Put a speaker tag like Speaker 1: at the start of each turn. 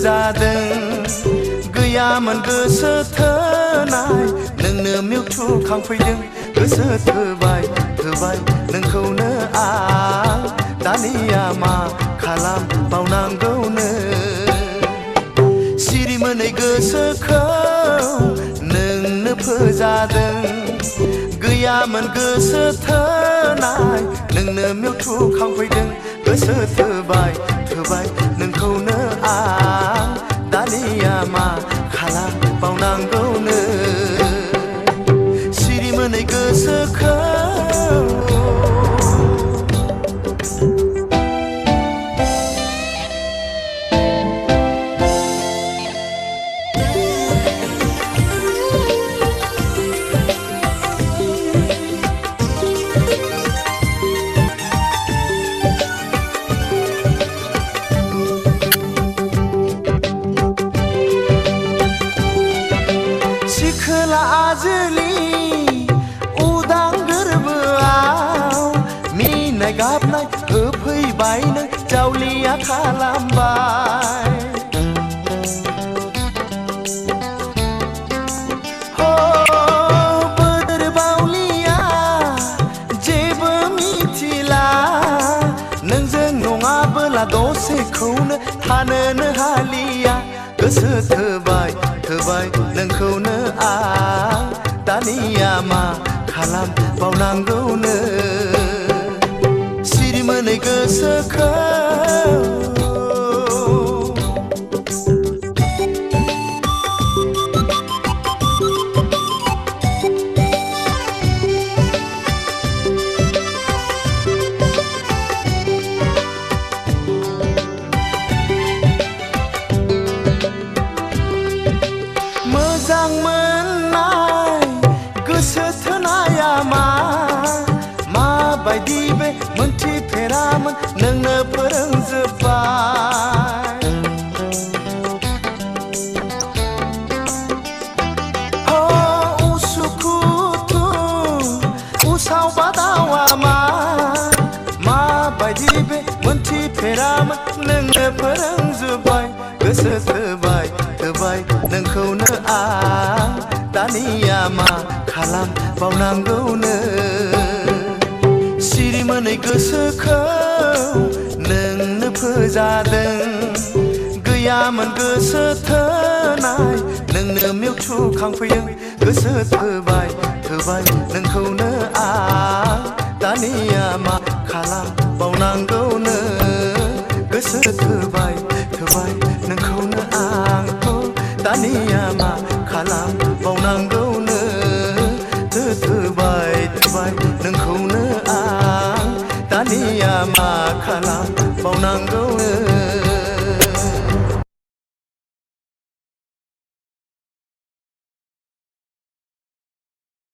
Speaker 1: फोजादों गैयामोन गोसो थोनाय नोंनो मिउथु खांफैदों गोसो थोबाय नोंखौनो आं दानिया मा खालामबावनांगौनो सिरि मोनै गोसोखौ नोंनो फोजादों गैयामोन गोसो थोनाय नोंनो मिउथु खांफैदों गोसो थोबाय नोंखौनो आं दानिया मा खालामबावनांगौनो सिरि मोनै गोसोखौ खोला आजोलि उदां गोरबोआव मिनिनाय गाबनाय होफैबाय नों जावलिया खालामबाय बोदोर बावलिया जेबो मिथिला नोंजों नङाबोला दसेखौनो थानोनो हालिया गोसो थोबाय नोंखौनो आं दानिया मा खालामबावनांगौनो सिरि मोनै गोसोखौ मोजां मोननाय गोसो थोनाया माबायदि बे मोनथिफेरामोन नोंनो फोरोंजोब्बाय उसुखुथु उसाव बादावा माबायदि बे मोनथिफेरामोन नोंनो फोरोंजोब्बाय गोसो थोबाय नोंखौनो आं दानिया मा खालामबावनांगौनो सिरि मोनै गोसोखौ नोंनो फोजादों गैयामोन गोसो थोनाय नोंनो मिउथु खांफैदों गोसो थोबाय नोंखौनो आं दानिया मा खालामबावनांगौनो गोसो थोबाय नोंखौनो आं दानिया मा खालामबावनांगौनो थोबाय नोंखौनो आं दानिया मा खालामबावनांगौनो